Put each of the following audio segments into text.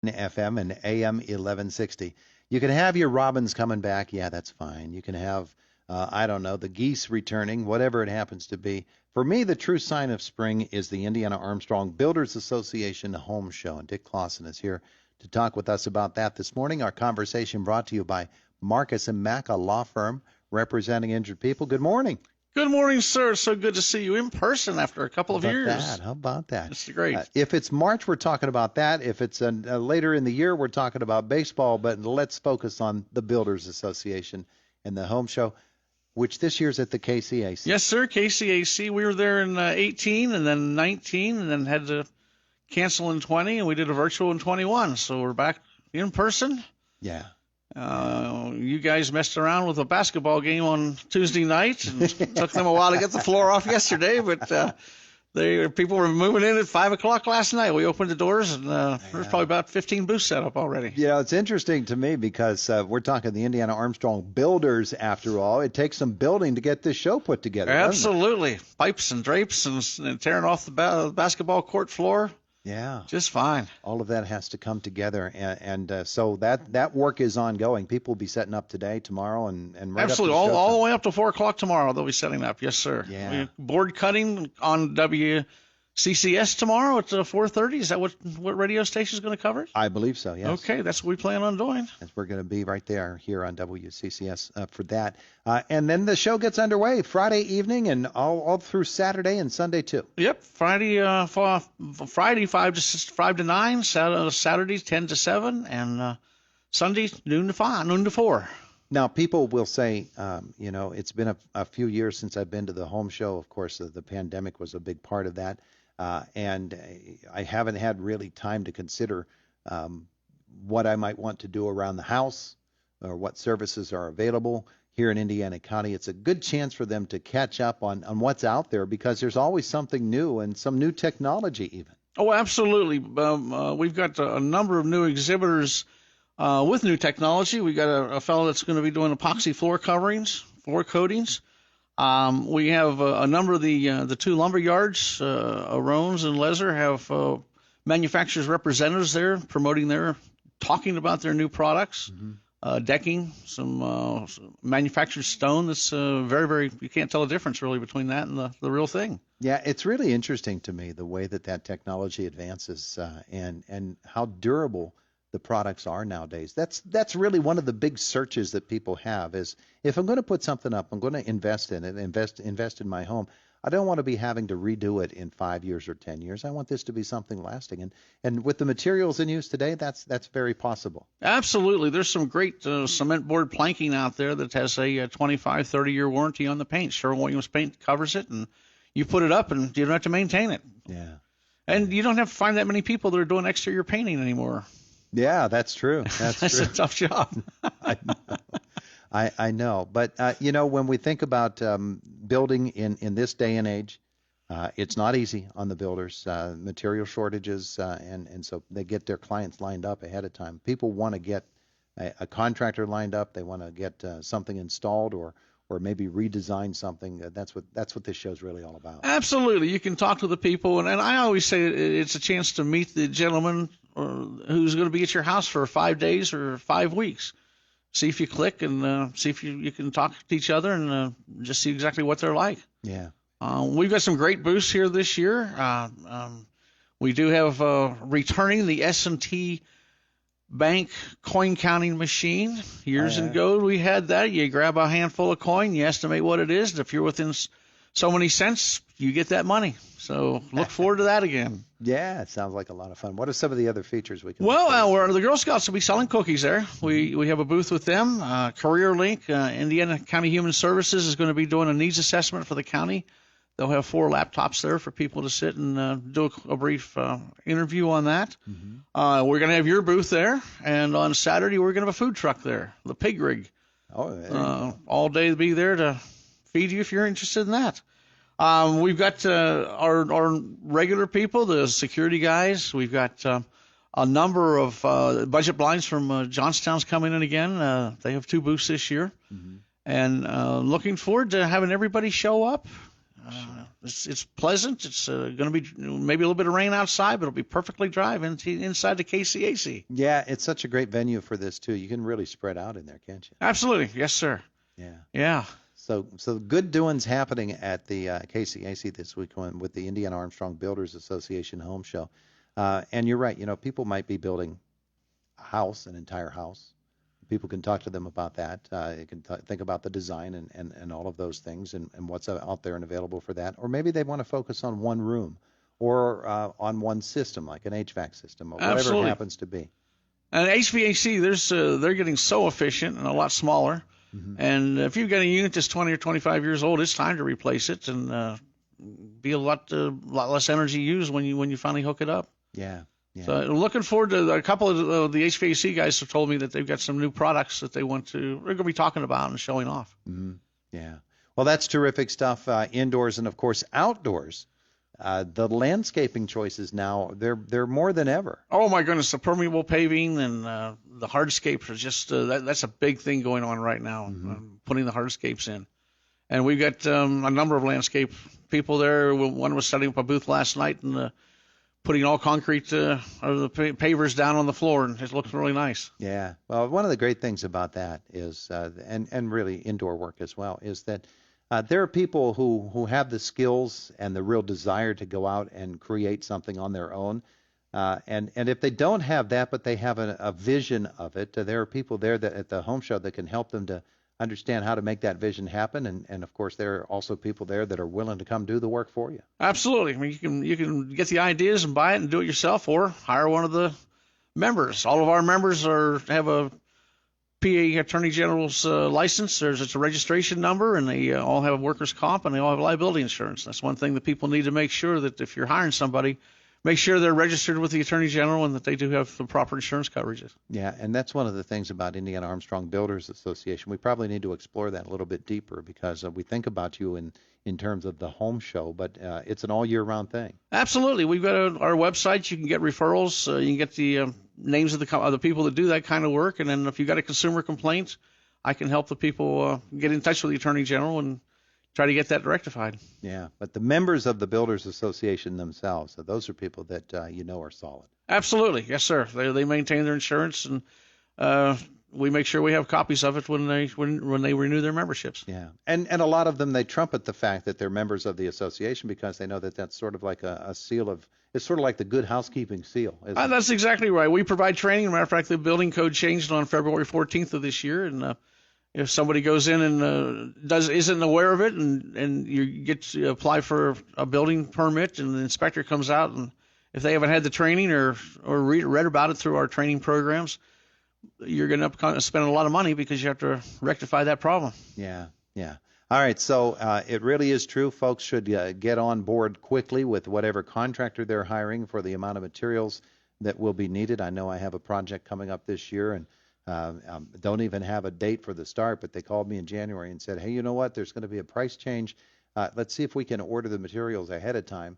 FM and AM 1160. You can have your robins coming back. Yeah, that's fine. You can have, I don't know, the geese returning, whatever it happens to be. For me, the true sign of spring is the Indiana-Armstrong Builders Association Home Show. And Dick Clawson is here to talk with us about that this morning. Our conversation brought to you by Marcus & Mack, a law firm representing injured people. Good morning. Good morning, sir. So good to see you in person after a couple of years. How about that? It's great. If it's March, we're talking about that. If it's later in the year, we're talking about baseball. But let's focus on the Builders Association and the home show, which this year's at the KCAC. Yes, sir. KCAC. We were there in 18 and then 19 and then had to cancel in 20, and we did a virtual in 21. So we're back in person. Yeah. You guys messed around with a basketball game on Tuesday night, and took them a while to get the floor off yesterday, but people were moving in at 5 o'clock last night. We opened the doors, and there's probably about 15 booths set up already. Yeah, it's interesting to me because we're talking the Indiana-Armstrong Builders after all. It takes some building to get this show put together. Absolutely. Pipes and drapes and tearing off the basketball court floor. Yeah. Just fine. All of that has to come together, and so that work is ongoing. People will be setting up today, tomorrow, and right absolutely up to all the way up to 4 o'clock tomorrow. They'll be setting up. Yes, sir. Yeah. Board cutting on WCCS tomorrow at 4:30. Is that what radio station is going to cover it? I believe so. Yes. Okay, that's what we plan on doing. We're going to be right there here on WCCS for that, and then the show gets underway Friday evening and all through Saturday and Sunday too. Yep, Friday 5 to 9, Saturday 10 to 7, and Sunday noon to 4. Now, people will say, it's been a few years since I've been to the home show. Of course, the pandemic was a big part of that, and I haven't had really time to consider what I might want to do around the house or what services are available here in Indiana County. It's a good chance for them to catch up on what's out there because there's always something new and some new technology even. Oh, absolutely. We've got a number of new exhibitors with new technology. We got a fellow that's going to be doing epoxy floor coverings, floor coatings. We have a number of the two lumber yards, Arones and Lezer, have manufacturers' representatives there talking about their new products. Mm-hmm. Decking, some manufactured stone that's very, very, you can't tell a difference really between that and the real thing. Yeah, it's really interesting to me the way that technology advances and how durable the products are nowadays. That's really one of the big searches that people have is if I'm going to put something up, I'm going to invest in it, invest in my home. I don't want to be having to redo it in 5 years or 10 years. I want this to be something lasting. And with the materials in use today, that's very possible. Absolutely. There's some great cement board planking out there that has a 25, 30-year warranty on the paint. Sherwin-Williams paint covers it, and you put it up, and you don't have to maintain it. Yeah. And you don't have to find that many people that are doing exterior painting anymore. Yeah, that's true. That's true. A tough job. I know. But, when we think about building in this day and age, it's not easy on the builders. Material shortages, and so they get their clients lined up ahead of time. People want to get a contractor lined up. They want to get something installed or maybe redesign something. That's what this show's really all about. Absolutely. You can talk to the people, and I always say it's a chance to meet the gentleman who's going to be at your house for 5 days or 5 weeks. See if you click and see if you can talk to each other and just see exactly what they're like. Yeah. We've got some great booths here this year. We do have returning the S&T Bank coin counting machine. Years ago we had that. You grab a handful of coin, you estimate what it is, and if you're within so many cents, you get that money. So look forward to that again. Yeah, it sounds like a lot of fun. What are some of the other features we can? Well, the Girl Scouts will be selling cookies there. We have a booth with them. Career Link, Indiana County Human Services is going to be doing a needs assessment for the county. They'll have 4 laptops there for people to sit and do a brief interview on that. Mm-hmm. We're going to have your booth there, and on Saturday we're going to have a food truck there, the Pig Rig. All day to be there to feed you if you're interested in that. We've got our regular people, the security guys. We've got a number of budget blinds from Johnstown's coming in again. They have 2 booths this year. Mm-hmm. And looking forward to having everybody show up It's pleasant. It's going to be maybe a little bit of rain outside, but it'll be perfectly dry inside the KCAC. Yeah, it's such a great venue for this too. You can really spread out in there, can't you? Absolutely, yes, sir. Yeah. Yeah. So good doings happening at the KCAC this week with the Indiana-Armstrong Builders Association Home Show. And you're right. People might be building a house, an entire house. People can talk to them about that. You can think about the design and all of those things and what's out there and available for that. Or maybe they want to focus on one room or on one system, like an HVAC system, or whatever Absolutely. it happens to be. And HVAC, they're getting so efficient and a lot smaller. Mm-hmm. And if you've got a unit that's 20 or 25 years old, it's time to replace it and be a lot less energy used when you finally hook it up. Yeah. Yeah. So looking forward to a couple of the HVAC guys have told me that they've got some new products that they're going to be talking about and showing off. Mm-hmm. Yeah. Well, that's terrific stuff. Indoors and of course outdoors. The landscaping choices now they're more than ever. Oh my goodness, the permeable paving and the hardscapes are just that's a big thing going on right now. Mm-hmm. Putting the hardscapes in, and we've got a number of landscape people there. One was setting up a booth last night and putting all concrete or the pavers down on the floor, and it looks really nice. Yeah. Well, one of the great things about that is, and really indoor work as well, is that there are people who have the skills and the real desire to go out and create something on their own. And if they don't have that, but they have a vision of it, there are people there that at the home show that can help them to understand how to make that vision happen. And of course, there are also people there that are willing to come do the work for you. Absolutely. I mean, you can get the ideas and buy it and do it yourself, or hire one of the members. All of our members have a PA Attorney General's license. It's a registration number, and they all have workers' comp, and they all have liability insurance. That's one thing that people need to make sure that if you're hiring somebody, make sure they're registered with the Attorney General and that they do have the proper insurance coverages. Yeah, and that's one of the things about Indiana-Armstrong Builders Association. We probably need to explore that a little bit deeper because we think about you in terms of the home show, but it's an all-year-round thing. Absolutely. We've got our website. You can get referrals. You can get the names of the people that do that kind of work. And then if you've got a consumer complaint, I can help the people get in touch with the Attorney General and try to get that rectified. Yeah, but the members of the Builders Association themselves, so those are people that are solid. Absolutely. Yes, sir. They maintain their insurance, and we make sure we have copies of it when they renew their memberships. Yeah, and a lot of them, they trumpet the fact that they're members of the association because they know that that's sort of like a seal of, it's sort of like the good housekeeping seal. That's exactly right. We provide training. As a matter of fact, the building code changed on February 14th of this year, and if somebody goes in and isn't aware of it, and you get to apply for a building permit, and the inspector comes out, and if they haven't had the training or read about it through our training programs, you're going to spend a lot of money because you have to rectify that problem. Yeah. All right, so it really is true. Folks should get on board quickly with whatever contractor they're hiring for the amount of materials that will be needed. I know I have a project coming up this year, and don't even have a date for the start, but they called me in January and said, hey, you know what, there's going to be a price change. Let's see if we can order the materials ahead of time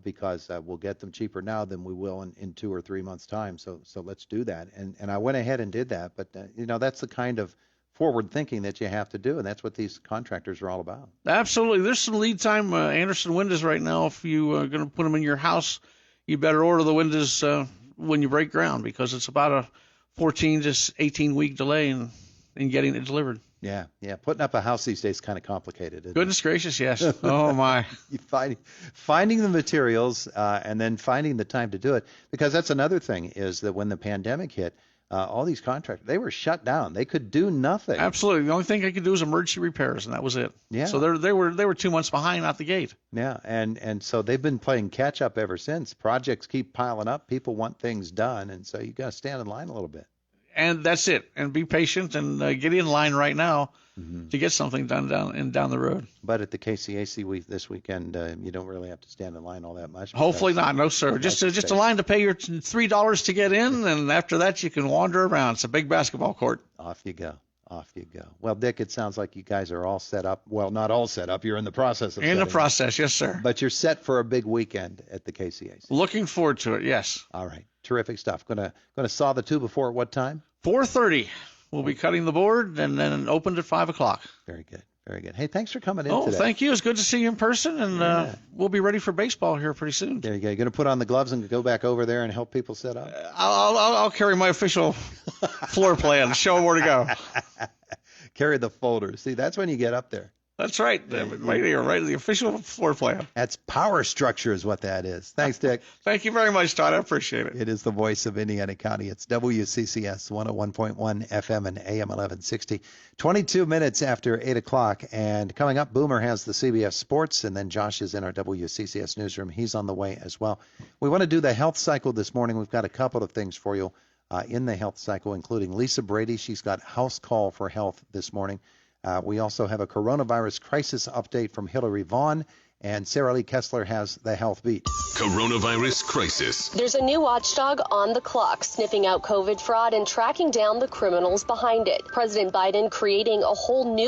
because we'll get them cheaper now than we will in 2 or 3 months' time. So let's do that. And I went ahead and did that. But, that's the kind of forward thinking that you have to do, and that's what these contractors are all about. Absolutely. There's some lead time. Anderson windows right now, if you are going to put them in your house, you better order the windows when you break ground because it's about a 14 to 18-week delay in getting it delivered. Yeah. Putting up a house these days is kind of complicated. Goodness gracious, yes. Oh, my. Finding the materials and then finding the time to do it, because that's another thing is that when the pandemic hit, all these contractors, they were shut down. They could do nothing. Absolutely. The only thing they could do was emergency repairs, and that was it. Yeah. So they were 2 months behind out the gate. Yeah, and so they've been playing catch up ever since. Projects keep piling up. People want things done, and so you got to stand in line a little bit. And that's it. And be patient and get in line right now to get something done down the road. But at the KCAC this weekend, you don't really have to stand in line all that much. Hopefully not. No, sir. Just a line to pay your $3 to get in, and after that you can wander around. It's a big basketball court. Off you go. Well, Dick, it sounds like you guys are all set up. Well, not all set up. You're in the process of In the process, yes, sir. But you're set for a big weekend at the KCAC. Looking forward to it, yes. All right. Terrific stuff. Gonna saw the two before at what time? 4:30. We'll be cutting the board and then opened at 5 o'clock. Very good. Very good. Hey, thanks for coming in Oh, today. thank you. It's good to see you in person, and we'll be ready for baseball here pretty soon. There you go. You're going to put on the gloves and go back over there and help people set up? I'll carry my official floor plan, show them where to go. Carry the folder. See, that's when you get up there. That's right. Right here, right? The official floor plan. That's power structure is what that is. Thanks, Dick. Thank you very much, Todd. I appreciate it. It is the voice of Indiana County. It's WCCS 101.1 FM and AM 1160. 22 minutes after 8 o'clock. And coming up, Boomer has the CBS Sports, and then Josh is in our WCCS newsroom. He's on the way as well. We want to do the health cycle this morning. We've got a couple of things for you in the health cycle, including Lisa Brady. She's got House Call for Health this morning. We also have a coronavirus crisis update from Hillary Vaughn, and Sarah Lee Kessler has the Health Beat. Coronavirus crisis. There's a new watchdog on the clock, sniffing out COVID fraud and tracking down the criminals behind it. President Biden creating a whole new